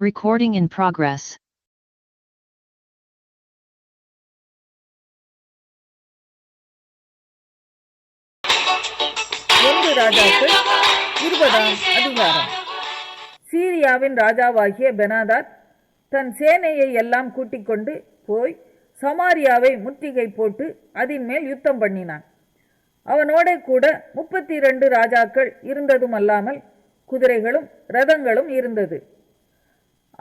Recording in progress. ராஜாக்கள் 20ஆம் அதிகாரம். சீரியாவின் ராஜாவாகிய பெனாதாத் தன் சேனையை எல்லாம் கூட்டிக் கொண்டு போய் சமாரியாவை முற்றுகை போட்டு அதன் மேல் யுத்தம் பண்ணினான். அவனோட கூட 32 ராஜாக்கள் இருந்ததும் அல்லாமல் குதிரைகளும் இரதங்களும் இருந்தது.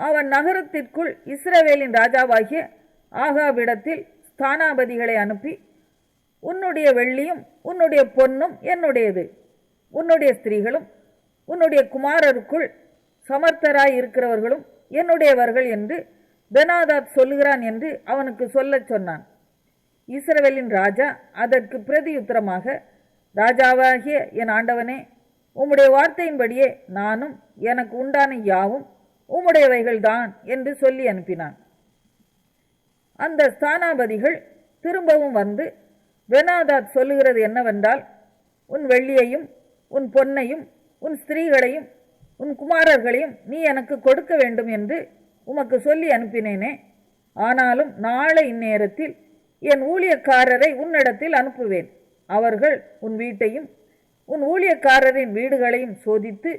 அவன் நகரத்திற்குள் இஸ்ரவேலின் ராஜாவாகிய ஆகாபிடத்தில் ஸ்தானாபதிகளை அனுப்பி, உன்னுடைய வெள்ளியும் உன்னுடைய பொன்னும் என்னுடையது, உன்னுடைய ஸ்திரீகளும் உன்னுடைய குமாரருக்குள் சமர்த்தராய் இருக்கிறவர்களும் என்னுடையவர்கள் என்று பெனாதாத் சொல்லுகிறான் என்று அவனுக்கு சொல்லச் சொன்னான். இஸ்ரவேலின் ராஜா அதற்கு பிரதியுத்தரமாக, ராஜாவாகிய என் ஆண்டவனே, உம்முடைய வார்த்தையின்படியே நானும் எனக்கு உண்டான யாவும் உம்முடையவைகள்தான் என்று சொல்லி அனுப்பினான். அந்த ஸ்தானாபதிகள் திரும்பவும் வந்து, பெனாதாத் சொல்லுகிறது என்னவென்றால், உன் வெள்ளியையும் உன் பொன்னையும் உன் ஸ்திரீகளையும் உன் குமாரர்களையும் நீ எனக்கு கொடுக்க வேண்டும் என்று உமக்கு சொல்லி அனுப்பினேனே. ஆனாலும் நாளை இந்நேரத்தில் என் ஊழியக்காரரை உன்னிடத்தில் அனுப்புவேன். அவர்கள் உன் வீட்டையும் உன் ஊழியக்காரரின் வீடுகளையும் சோதித்து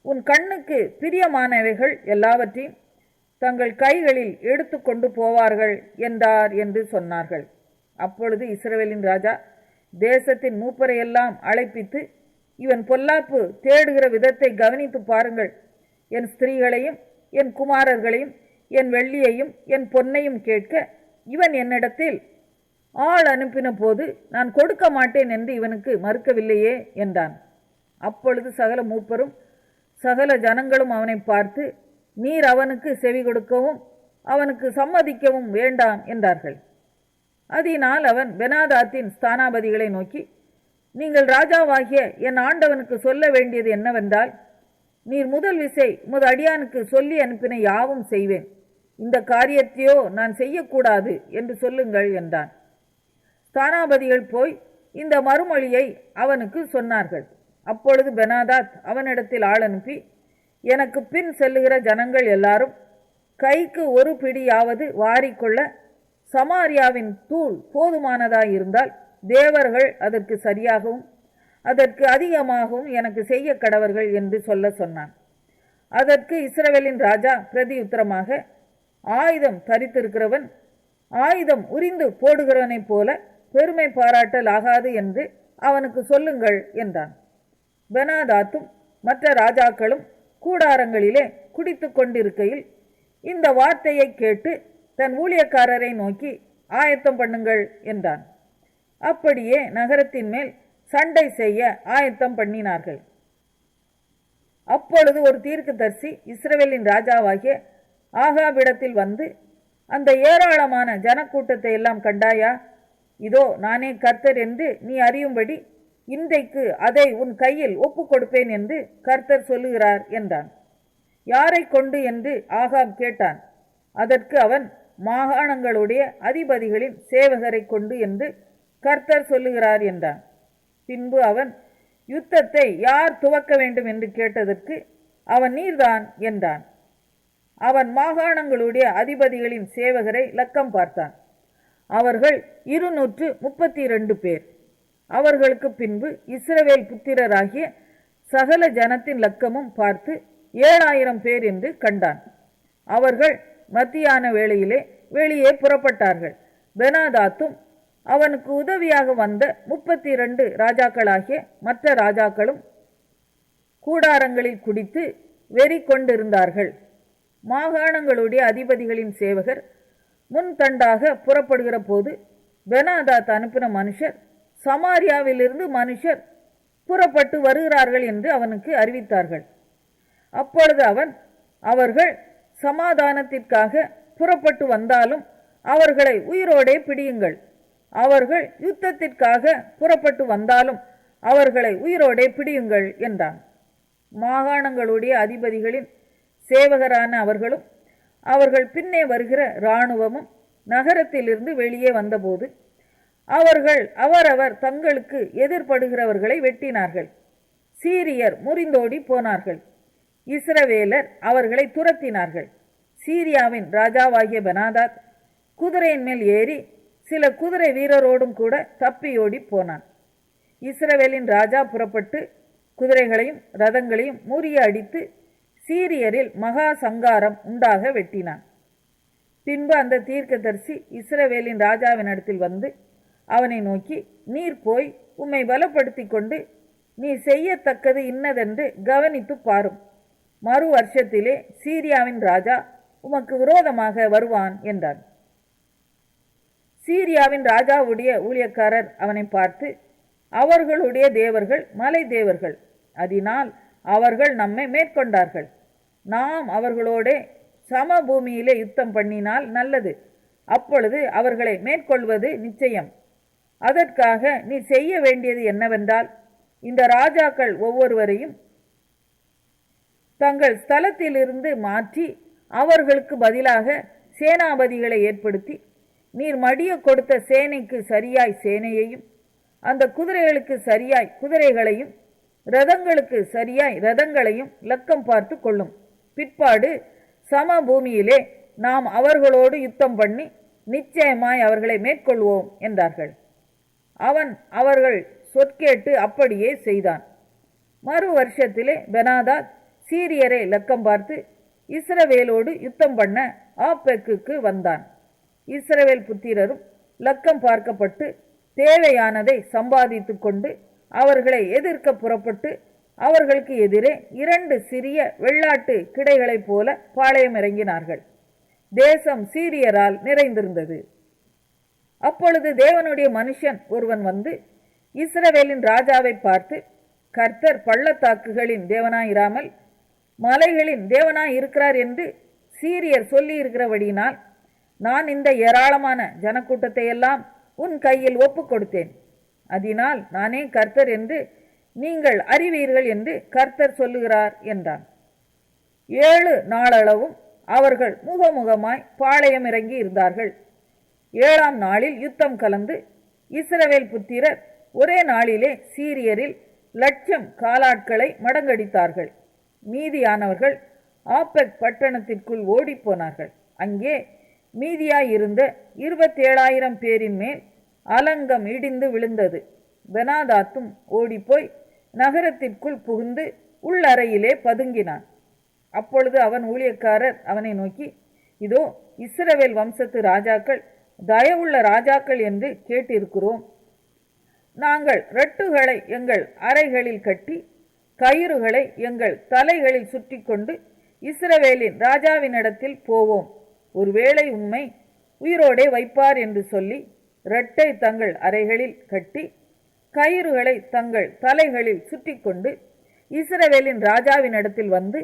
உன் கண்ணுக்கு பிரியமானவைகள் எல்லாவற்றையும் தங்கள் கைகளில் எடுத்து கொண்டு போவார்கள் என்றார் என்று சொன்னார்கள். அப்பொழுது இஸ்ரவேலின் ராஜா தேசத்தின் மூப்பரையெல்லாம் அழைப்பித்து, இவன் பொல்லாப்பு தேடுகிற விதத்தை கவனித்து பாருங்கள். என் ஸ்திரீகளையும் என் குமாரர்களையும் என் வெள்ளியையும் என் பொன்னையும் கேட்க இவன் என்னிடத்தில் ஆள் அனுப்பின போது நான் கொடுக்க மாட்டேன் என்று இவனுக்கு மறுக்கவில்லையே என்றான். அப்பொழுது சகல மூப்பரும் சகல ஜனங்களும் அவனை பார்த்து, நீர் அவனுக்கு செவி கொடுக்கவும் அவனுக்கு சம்மதிக்கவும் வேண்டாம் என்றார்கள். அதனால் அவன் பெனாதாத்தின் ஸ்தானாபதிகளை நோக்கி, நீங்கள் ராஜாவாகிய என் ஆண்டவனுக்கு சொல்ல வேண்டியது என்னவென்றால், நீர் முதல் விசை உமது அடியானுக்கு சொல்லி அனுப்பின யாவும் செய்வேன், இந்த காரியத்தையோ நான் செய்யக்கூடாது என்று சொல்லுங்கள் என்றான். ஸ்தானாபதிகள் போய் இந்த மறுமொழியை அவனுக்கு சொன்னார்கள். அப்பொழுது பெனாதாத் அவனிடத்தில் ஆள் அனுப்பி, எனக்கு பின் செல்லுகிற ஜனங்கள் எல்லாரும் கைக்கு ஒரு பிடியாவது வாரிக்கொள்ள சமாரியாவின் தூள் போதுமானதாயிருந்தால் தேவர்கள் அதற்கு சரியாகவும் அதற்கு அதிகமாகவும் எனக்கு செய்ய கடவர்கள் என்று சொல்ல சொன்னான். அதற்கு இஸ்ரவேலின் ராஜா பிரதியுத்தரமாக, ஆயுதம் தரித்திருக்கிறவன் ஆயுதம் உரிந்து போடுகிறவனைப் போல பெருமை பாராட்டல் ஆகாது என்று அவனுக்கு சொல்லுங்கள் என்றான். பெனாதாத்தும் மற்ற ராஜாக்களும் கூடாரங்களிலே குடித்து கொண்டிருக்கையில் இந்த வார்த்தையை கேட்டு தன் ஊழியக்காரரை நோக்கி, ஆயத்தம் பண்ணுங்கள் என்றான். அப்படியே நகரத்தின் மேல் சண்டை செய்ய ஆயத்தம் பண்ணினார்கள். அப்பொழுது ஒரு தீர்க்கதரிசி இஸ்ரவேலின் ராஜாவாகிய ஆகாபிடத்தில் வந்து, அந்த ஏராளமான ஜனக்கூட்டத்தை எல்லாம் கண்டாயா? இதோ நானே கர்த்தர் என்று நீ அறியும்படி இன்றைக்கு அதை உன் கையில் ஒப்பு கொடுப்பேன் என்று கர்த்தர் சொல்லுகிறார் என்றான். யாரை கொண்டு என்று ஆகாப் கேட்டான். அதற்கு அவன், மாகாணங்களுடைய அதிபதிகளின் சேவகரை கொண்டு என்று கர்த்தர் சொல்லுகிறார் என்றான். பின்பு அவன், யுத்தத்தை யார் துவக்க வேண்டும் என்று கேட்டதற்கு அவன், நீர்தான் என்றான். அவன் மாகாணங்களுடைய அதிபதிகளின் சேவகரை லக்கம் பார்த்தான். அவர்கள் 232 பேர். அவர்களுக்கு பின்பு இஸ்ரவேல் புத்திரராகிய சகல ஜனத்தின் லக்கமும் பார்த்து 7000 பேர் என்று கண்டான். அவர்கள் மத்தியான வேளையிலே வெளியே புறப்பட்டார்கள். பெனாதாத்தும் அவனுக்கு உதவியாக வந்த 32 ராஜாக்களாகிய மற்ற ராஜாக்களும் கூடாரங்களில் குடித்து வெறி கொண்டிருந்தார்கள். மாகாணங்களுடைய அதிபதிகளின் சேவகர் முன்தண்டாக புறப்படுகிற போது பெனாதாத் அனுப்பின மனுஷர், சமாரியாவிலிருந்து மனுஷர் புறப்பட்டு வருகிறார்கள் என்று அவனுக்கு அறிவித்தார்கள். அப்பொழுது அவன், அவர்கள் சமாதானத்திற்காக புறப்பட்டு வந்தாலும் அவர்களை உயிரோடே பிடியுங்கள், அவர்கள் யுத்தத்திற்காக புறப்பட்டு வந்தாலும் அவர்களை உயிரோடே பிடியுங்கள் என்றான். மாகாணங்களுடைய அதிபதிகளின் சேவகரான அவர்களும் அவர்கள் பின்னே வருகிற இராணுவமும் நகரத்திலிருந்து வெளியே வந்தபோது அவர்கள் அவரவர் தங்களுக்கு எதிர்படுகிறவர்களை வெட்டினார்கள். சீரியர் முறிந்தோடி போனார்கள். இஸ்ரவேலர் அவர்களை துரத்தினார்கள். சீரியாவின் ராஜாவாகிய பெனாதாத் குதிரையின் மேல் ஏறி சில குதிரை வீரரோடும் கூட தப்பியோடி போனான். இஸ்ரவேலின் ராஜா புறப்பட்டு குதிரைகளையும் ரதங்களையும் முறியடித்து சீரியரில் மகா சங்காரம் உண்டாக வெட்டினான். பின்பு அந்த தீர்க்கதரிசி இஸ்ரவேலின் ராஜாவினிடத்தில் வந்து அவனை நோக்கி, நீர் போய் உம்மை பலப்படுத்தி கொண்டு நீ செய்யத்தக்கது இன்னதென்று கவனித்து பாரும். மறு வருஷத்திலே சீரியாவின் ராஜா உமக்கு விரோதமாக வருவான் என்றான். சீரியாவின் ராஜாவுடைய ஊழியக்காரர் அவனை பார்த்து, அவர்களுடைய தேவர்கள் மலை தேவர்கள், அதனால் அவர்கள் நம்மை மேற்கொண்டார்கள். நாம் அவர்களோட சமபூமியிலே யுத்தம் பண்ணினால் நல்லது. அப்பொழுது அவர்களை மேற்கொள்வது நிச்சயம். அதற்காக நீ செய்ய வேண்டியது என்னவென்றால், இந்த ராஜாக்கள் ஒவ்வொருவரையும் தங்கள் ஸ்தலத்திலிருந்து மாற்றி அவர்களுக்கு பதிலாக சேனாபதிகளை ஏற்படுத்தி, நீர் மடிய கொடுத்த சேனைக்கு சரியாய் சேனையையும், அந்த குதிரைகளுக்கு சரியாய் குதிரைகளையும், ரதங்களுக்கு சரியாய் ரதங்களையும் லக்கம் பார்த்து கொள்ளும். பிற்பாடு சமபூமியிலே நாம் அவர்களோடு யுத்தம் பண்ணி நிச்சயமாய் அவர்களை மேற்கொள்வோம் என்றார்கள். அவன் அவர்கள் சொற்கேட்டு அப்படியே செய்தான். மறு வருஷத்திலே பெனாதாத் சீரியரை லக்கம் பார்த்து இஸ்ரவேலோடு யுத்தம் பண்ண ஆப்பெக்குக்கு வந்தான். இஸ்ரவேல் புத்திரரும் லக்கம் பார்க்கப்பட்டு தேவையானதை சம்பாதித்து கொண்டு அவர்களை எதிர்க்க புறப்பட்டு அவர்களுக்கு எதிரே 2 சிறிய வெள்ளாட்டு கிடைகளைப் போல பாளையம் இறங்கினார்கள். தேசம் சீரியரால் நிறைந்திருந்தது. அப்பொழுது தேவனுடைய மனுஷன் ஒருவன் வந்து இஸ்ரவேலின் ராஜாவை பார்த்து, கர்த்தர் பள்ளத்தாக்குகளின் தேவனாயிராமல் மலைகளின் தேவனாய் இருக்கிறார் என்று சீரியர் சொல்லி இருக்கிறபடியினால் நான் இந்த ஏராளமான ஜனக்கூட்டத்தை எல்லாம் உன் கையில் ஒப்பு கொடுத்தேன். அதனால் நானே கர்த்தர் என்று நீங்கள் அறிவீர்கள் என்று கர்த்தர் சொல்லுகிறார் என்றான். 7 நாளளவும் அவர்கள் முகமுகமாய் பாளையம் இறங்கி இருந்தார்கள். 7ஆம் நாளில் யுத்தம் கலந்து இஸ்ரவேல் புத்திரர் ஒரே நாளிலே சீரியரில் 1,00,000 காலாட்களை மடங்கடித்தார்கள். மீதியானவர்கள் ஆப்பெக் பட்டணத்திற்குள் ஓடிப்போனார்கள். அங்கே மீதியாயிருந்த 27,000 பேரின் மேல் அலங்கம் இடிந்து விழுந்தது. பெனாதாத்தும் ஓடிப்போய் நகரத்திற்குள் புகுந்து உள்ளறையிலே பதுங்கினான். அப்பொழுது அவன் ஊழியக்காரர் அவனை நோக்கி, இதோ இஸ்ரவேல் வம்சத்து ராஜாக்கள் தயவுள்ள ராஜாக்கள் என்று கேட்டிருக்கிறோம். நாங்கள் ரட்டுகளை எங்கள் அறைகளில் கட்டி கயிறுகளை எங்கள் தலைகளில் சுற்றி கொண்டு இஸ்ரவேலின் ராஜாவினிடத்தில் போவோம். ஒருவேளை உம்மை உயிரோடே வைப்பார் என்று சொல்லி இரட்டை தங்கள் அறைகளில் கட்டி கயிறுகளை தங்கள் தலைகளில் சுற்றி கொண்டு இஸ்ரவேலின் ராஜாவினிடத்தில் வந்து,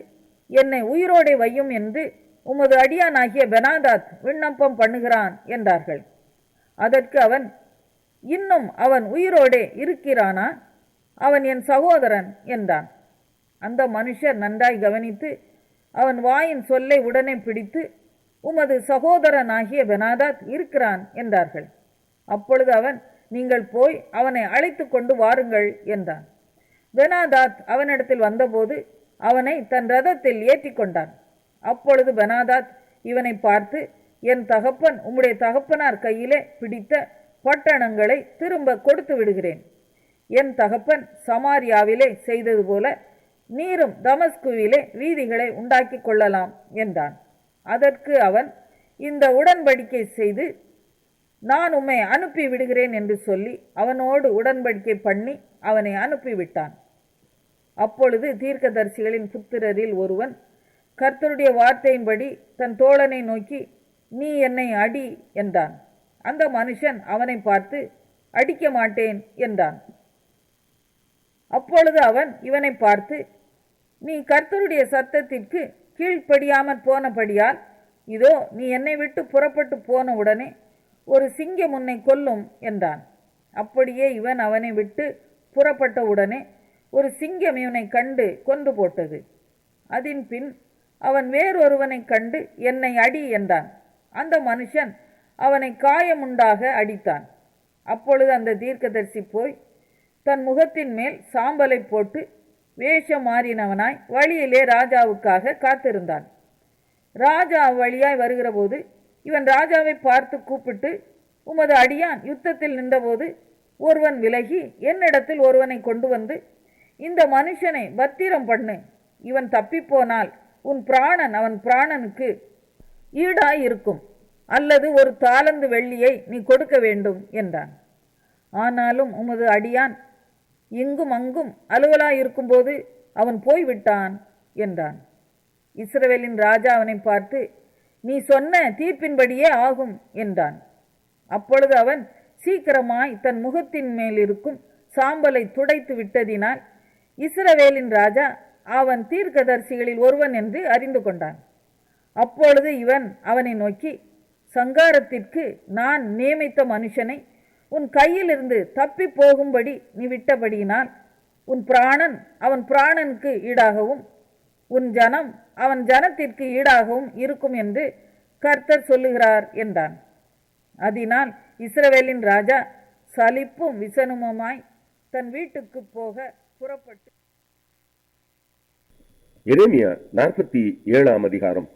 என்னை உயிரோடே வையும் என்று உமது அடியானாகிய பெனாதாத் விண்ணப்பம் பண்ணுகிறான் என்றார்கள். அதற்கு அவன், இன்னும் அவன் உயிரோடே இருக்கிறானா? அவன் என் சகோதரன் என்றான். அந்த மனுஷர் நன்றாய் கவனித்து அவன் வாயின் சொல்லை உடனே பிடித்து, உமது சகோதரனாகிய பெனாதாத் இருக்கிறான் என்றார்கள். அப்பொழுது அவன், நீங்கள் போய் அவனை அழைத்து கொண்டு வாருங்கள் என்றான். பெனாதாத் அவனிடத்தில் வந்தபோது அவனை தன் ரதத்தில் ஏற்றி கொண்டான். அப்பொழுது பெனாதாத் இவனை பார்த்து, என் தகப்பன் உம்முடைய தகப்பனார் கையிலே பிடித்த பட்டணங்களை திரும்ப கொடுத்து விடுகிறேன். என் தகப்பன் சமாரியாவிலே செய்தது போல நீரும் தமஸ்குவிலே வீதிகளை உண்டாக்கி கொள்ளலாம் என்றான். அதற்கு அவன், இந்த உடன்படிக்கை செய்து நான் உம்மை அனுப்பி விடுகிறேன் என்று சொல்லி அவனோடு உடன்படிக்கை பண்ணி அவனை அனுப்பிவிட்டான். அப்பொழுது தீர்க்கதரிசிகளின் புத்திரரில் ஒருவன் கர்த்தருடைய வார்த்தையின்படி தன் தோழனை நோக்கி, நீ என்னை அடி என்றான். அந்த மனுஷன் அவனை பார்த்து, அடிக்க மாட்டேன் என்றான். அப்பொழுது அவன் இவனை பார்த்து, நீ கர்த்தருடைய சத்தத்திற்கு கீழ்ப்படியாமற் போனபடியால் இதோ நீ என்னை விட்டு புறப்பட்டு போன உடனே ஒரு சிங்கம் உன்னை கொல்லும் என்றான். அப்படியே இவன் அவனை விட்டு புறப்பட்ட உடனே ஒரு சிங்கம் இவனை கண்டு கொன்று போட்டது. அதன் பின் அவன் வேறொருவனை கண்டு என்னை அடி என்றான். அந்த மனுஷன் அவனை காயமுண்டாக அடித்தான். அப்பொழுது அந்த தீர்க்கதரிசி போய் தன் முகத்தின் மேல் சாம்பலை போட்டு வேஷம் மாறினவனாய் வழியிலே ராஜாவுக்காக காத்திருந்தான். ராஜா அவ்வழியாய் வருகிற போது இவன் ராஜாவை பார்த்து கூப்பிட்டு, உமது அடியான் யுத்தத்தில் நின்றபோது ஒருவன் விலகி என்னிடத்தில் ஒருவனை கொண்டு வந்து, இந்த மனுஷனை பத்திரம் பண்ணு, இவன் தப்பிப்போனால் உன் பிராணன் அவன் பிராணனுக்கு ஈடாய் இருக்கும், அல்லது ஒரு தாலந்து வெள்ளியை நீ கொடுக்க வேண்டும் என்றான். ஆனாலும் உமது அடியான் இங்கும் அங்கும் அலுவலாயிருக்கும்போது அவன் போய்விட்டான் என்றான். இஸ்ரவேலின் ராஜா அவனை பார்த்து, நீ சொன்ன தீர்ப்பின்படியே ஆகும் என்றான். அப்பொழுது அவன் சீக்கிரமாய் தன் முகத்தின் மேல் இருக்கும் சாம்பலை துடைத்து விட்டதினால் இஸ்ரவேலின் ராஜா அவன் தீர்க்கதரிசிகளில் ஒருவன் என்று அறிந்து கொண்டான். அப்பொழுது இவன் அவனை நோக்கி, சங்காரத்திற்கு நான் நியமித்த மனுஷனை உன் கையிலிருந்து தப்பி போகும்படி நீ விட்டபடியினால் உன் பிராணன் அவன் பிராணனுக்கு ஈடாகவும் உன் ஜனம் அவன் ஜனத்திற்கு ஈடாகவும் இருக்கும் என்று கர்த்தர் சொல்லுகிறார் என்றான். அதனால் இஸ்ரவேலின் ராஜா சலிப்பும் விசனமுமாய் தன் வீட்டுக்கு போக புறப்பட்டு. எரேமியா 47 அதிகாரம்.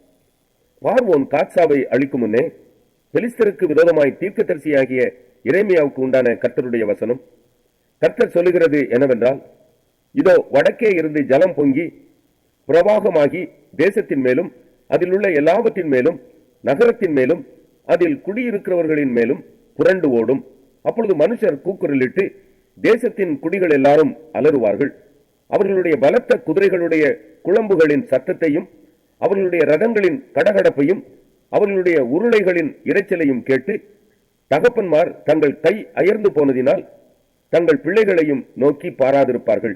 பார்வோன் காத்சாவை அழிக்கும் முன்னே பெலிஸ்தருக்கு விரோதமாய் தீர்க்கதரிசியாகிய எரேமியாவுக்கு உண்டான கர்த்தருடைய வசனம். கர்த்தர் சொல்லுகிறது என்னவென்றால், இதோ வடக்கே இருந்து ஜலம் பொங்கி பிரவாகமாகி தேசத்தின் மேலும் அதில் உள்ள எல்லாவற்றின் மேலும் நகரத்தின் மேலும் அதில் குடியிருக்கிறவர்களின் மேலும் புரண்டு ஓடும். அப்பொழுது மனுஷர் கூக்குரலிட்டு தேசத்தின் குடிகள் எல்லாரும் அலறுவார்கள். அவர்களுடைய பலத்த குதிரைகளுடைய குளம்புகளின் சத்தத்தையும் அவர்களுடைய ரதங்களின் கடகடப்பையும் அவர்களுடைய உருளைகளின் இரைச்சலையும் கேட்டு தகப்பன்மார் தங்கள் கை அயர்ந்து போனதினால் தங்கள் பிள்ளைகளையும் நோக்கி பாராதிருப்பார்கள்.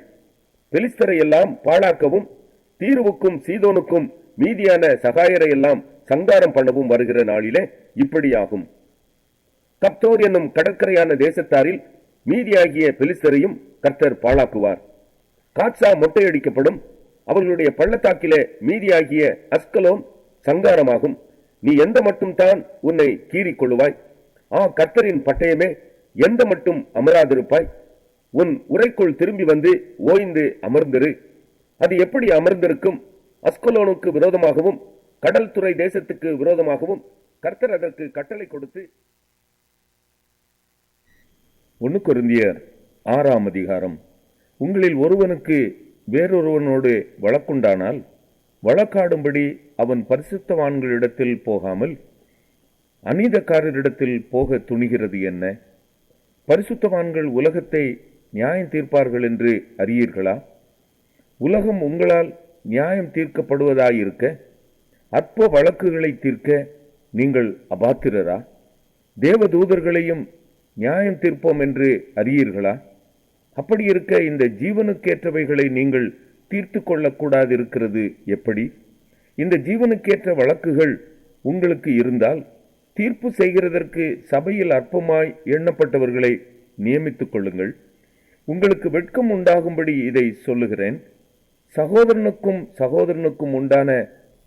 பெலிஸ்தரை எல்லாம் பாழாக்கவும் தீருவுக்கும் சீதோனுக்கும் மீதியான சகாயரை எல்லாம் சங்காரம் பண்ணவும் வருகிற நாளிலே இப்படியாகும். கப்தோர் என்னும் கடற்கரையான தேசத்தாரில் மீதியாகிய பெலிஸ்தரையும் கர்த்தர் பாழாக்குவார். காட்சா மொட்டையடிக்கப்படும். அவர்களுடைய பள்ளத்தாக்கிலே மீதியாகிய அஸ்கலோன் சங்காரமாகும். நீ எந்த மட்டும் தான் உன்னை கீறிக்கொள்ளுவாய்? கர்த்தரின் பட்டயமே, எந்த மட்டும் அமராதிருப்பாய்? உன் உரைக்குள் திரும்பி வந்து ஓய்ந்து அமர்ந்திரு. அது எப்படி அமர்ந்திருக்கும்? அஸ்கலோனுக்கு விரோதமாகவும் கடல் துறை தேசத்துக்கு விரோதமாகவும் கர்த்தர் அதற்கு கட்டளை கொடுத்து. 1 கொரிந்தியர் 6 அதிகாரம். உங்களில் ஒருவனுக்கு வேறொருவனோடு வழக்குண்டானால் வழக்காடும்படி அவன் பரிசுத்தவான்களிடத்தில் போகாமல் அநீதக்காரரிடத்தில் போக துணிகிறது என்ன? பரிசுத்தவான்கள் உலகத்தை நியாயம் தீர்ப்பார்கள் என்று அறியீர்களா? உலகம் உங்களால் நியாயம் தீர்க்கப்படுவதாயிருக்க அற்ப வழக்குகளை தீர்க்க நீங்கள் அபாத்திரரா? தேவதூதர்களையும் நியாயம் தீர்ப்போம் என்று அறியீர்களா? அப்படி இருக்க இந்த ஜீவனுக்கேற்றவைகளை நீங்கள் தீர்த்து கொள்ளக்கூடாது இருக்கிறது எப்படி? இந்த ஜீவனுக்கேற்ற வழக்குகள் உங்களுக்கு இருந்தால் தீர்ப்பு செய்கிறதற்கு சபையில் அற்பமாய் எண்ணப்பட்டவர்களை நியமித்துக் கொள்ளுங்கள். உங்களுக்கு வெட்கம் உண்டாகும்படி இதை சொல்லுகிறேன். சகோதரனுக்கும் சகோதரனுக்கும் உண்டான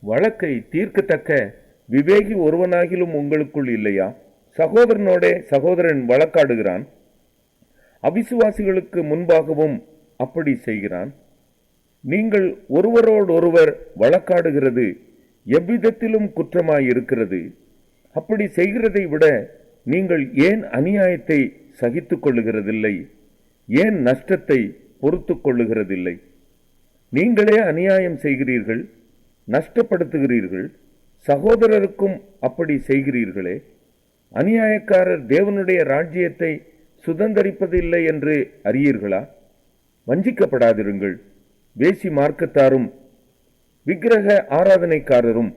வழக்கை தீர்க்கத்தக்க விவேகி ஒருவனாகிலும் உங்களுக்குள் இல்லையா? சகோதரனோடே சகோதரன் வழக்காடுகிறான். அவிசுவாசிகளுக்கு முன்பாகவும் அப்படி செய்கிறான். நீங்கள் ஒருவரோடொருவர் வழக்காடுகிறது எவ்விதத்திலும் குற்றமாயிருக்கிறது. அப்படி செய்கிறதை விட நீங்கள் ஏன் அநியாயத்தை சகித்துக் கொள்ளுகிறதில்லை? ஏன் நஷ்டத்தை பொறுத்து கொள்ளுகிறதில்லை? நீங்களே அநியாயம் செய்கிறீர்கள், நஷ்டப்படுத்துகிறீர்கள், சகோதரருக்கும் அப்படி செய்கிறீர்களே. அநியாயக்காரர் தேவனுடைய ராஜ்யத்தை சுதந்தரிப்பதில்லை என்று அறியீர்களா? வஞ்சிக்கப்படாதிருங்கள். வேசி மார்க்கத்தாரும் விக்கிரக ஆராதனைக்காரரும்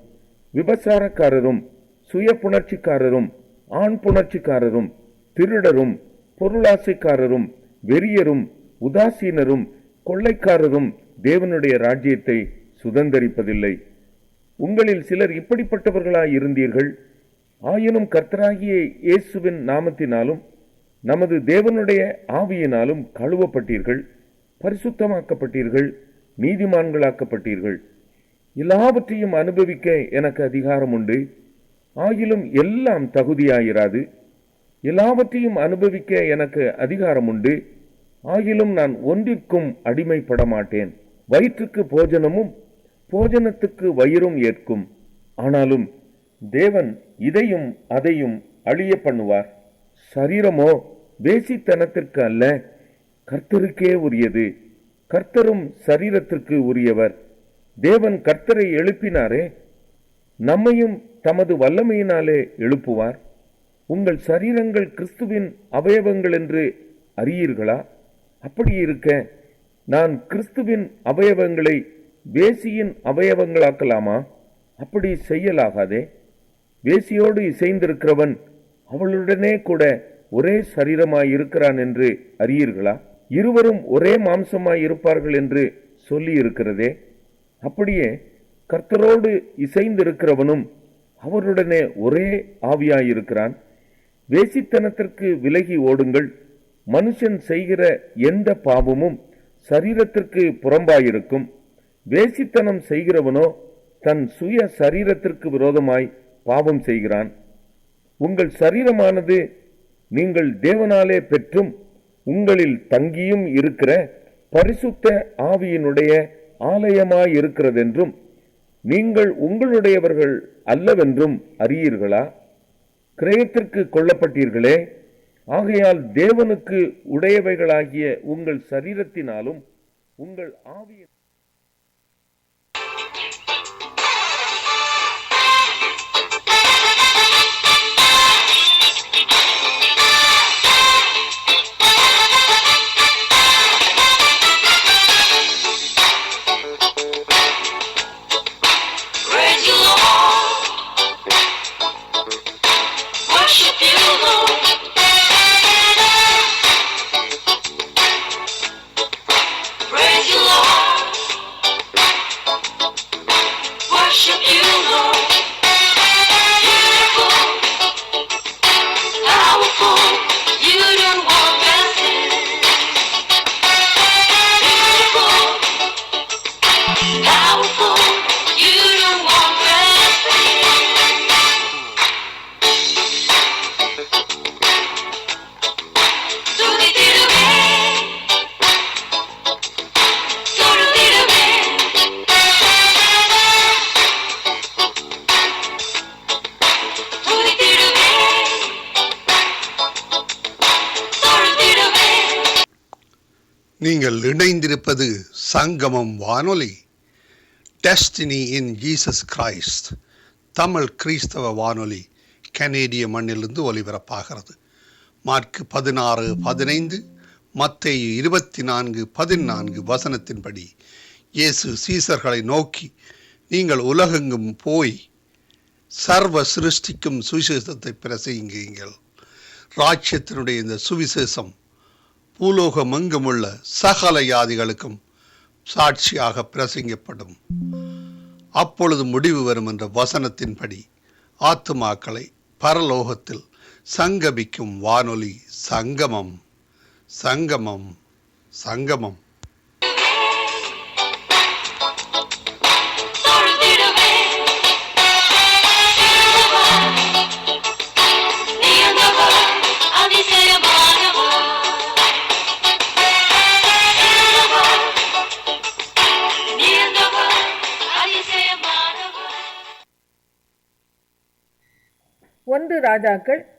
விபசாரக்காரரும் சுய புணர்ச்சிக்காரரும் ஆண் புணர்ச்சிக்காரரும் திருடரும் பொருளாசைக்காரரும் வெறியரும் உதாசீனரும் கொள்ளைக்காரரும் தேவனுடைய ராஜ்யத்தை சுதந்தரிப்பதில்லை. உங்களில் சிலர் இப்படிப்பட்டவர்களாய் இருந்தீர்கள். ஆயினும் கர்த்தராகிய இயேசுவின் நாமத்தினாலும் நமது தேவனுடைய ஆவியினாலும் கழுவப்பட்டீர்கள், பரிசுத்தமாக்கப்பட்டீர்கள், நீதிமான்களாக்கப்பட்டீர்கள். எல்லாவற்றையும் அனுபவிக்க எனக்கு அதிகாரம் உண்டு. ஆகிலும் எல்லாம் தகுதியாயிராது. எல்லாவற்றையும் அனுபவிக்க எனக்கு அதிகாரம் உண்டு. ஆகிலும் நான் ஒன்றிற்கும் அடிமைப்பட மாட்டேன். வயிற்றுக்கு போஜனமும் போஜனத்துக்கு வயிறும் ஏற்கும். ஆனாலும் தேவன் இதையும் அதையும் அழிய பண்ணுவார். சரீரமோ வேசித்தனத்திற்கு அல்ல, கர்த்தருக்கே உரியது. கர்த்தரும் சரீரத்திற்கு உரியவர். தேவன் கர்த்தரை எழுப்பினாரே, நம்மையும் தமது வல்லமையினாலே எழுப்புவார். உங்கள் சரீரங்கள் கிறிஸ்துவின் அவயவங்கள் என்று அறியீர்களா? அப்படி இருக்க நான் கிறிஸ்துவின் அவயவங்களை வேசியின் அவயவங்களாக்கலாமா? அப்படி செய்யலாகாதே. வேசியோடு இசைந்திருக்கிறவன் அவளுடனே கூட ஒரே சரீரமாய் இருக்கிறான் என்று அறியீர்களா? இருவரும் ஒரே மாம்சமாய் இருப்பார்கள் என்று சொல்லி இருக்கிறதே. அப்படியே கர்த்தரோடு இசைந்திருக்கிறவனும் அவருடனே ஒரே ஆவியாயிருக்கிறான். வேசித்தனத்திற்கு விலகி ஓடுங்கள். மனுஷன் செய்கிற எந்த பாவமும் சரீரத்திற்கு புறம்பாயிருக்கும். வேசித்தனம் செய்கிறவனோ தன் சுய சரீரத்திற்கு விரோதமாய் பாவம் செய்கிறான். உங்கள் சரீரமானது நீங்கள் தேவனாலே பெற்றும் உங்களில் தங்கியும் இருக்கிற பரிசுத்த ஆவியினுடைய ஆலயமாயிருக்கிறதென்றும் நீங்கள் உங்களுடையவர்கள் அல்லவென்றும் அறியீர்களா? கிரயத்திற்கு கொல்லப்பட்டீர்களே, ஆகையால் தேவனுக்கு உடையவைகளாகிய உங்கள் சரீரத்தினாலும் உங்கள் ஆவியின் நீங்கள் இணைந்திருப்பது சங்கமம் வானொலி. Destiny in Jesus Christ Tamil கிறிஸ்தவ வானொலி கனேடிய மண்ணிலிருந்து ஒலிபரப்பாகிறது. மார்க்கு 16:15, மத்தேயு 24:14 வசனத்தின்படி இயேசு சீசர்களை நோக்கி, நீங்கள் உலகெங்கும் போய் சர்வ சிருஷ்டிக்கும் சுவிசேஷத்தை பிரசங்கியுங்கள். ராஜ்யத்தினுடைய இந்த சுவிசேஷம் பூலோகமெங்குமுள்ள சகல ஜாதிகளுக்கும் சாட்சியாக பிரசங்கப்படும். அப்பொழுது முடிவு வரும் என்ற வசனத்தின்படி ஆத்துமாக்களை பரலோகத்தில் சங்கமிக்கும் வானொலி சங்கமம். சங்கமம் சங்கமம். ஒன்று ராஜாக்கள்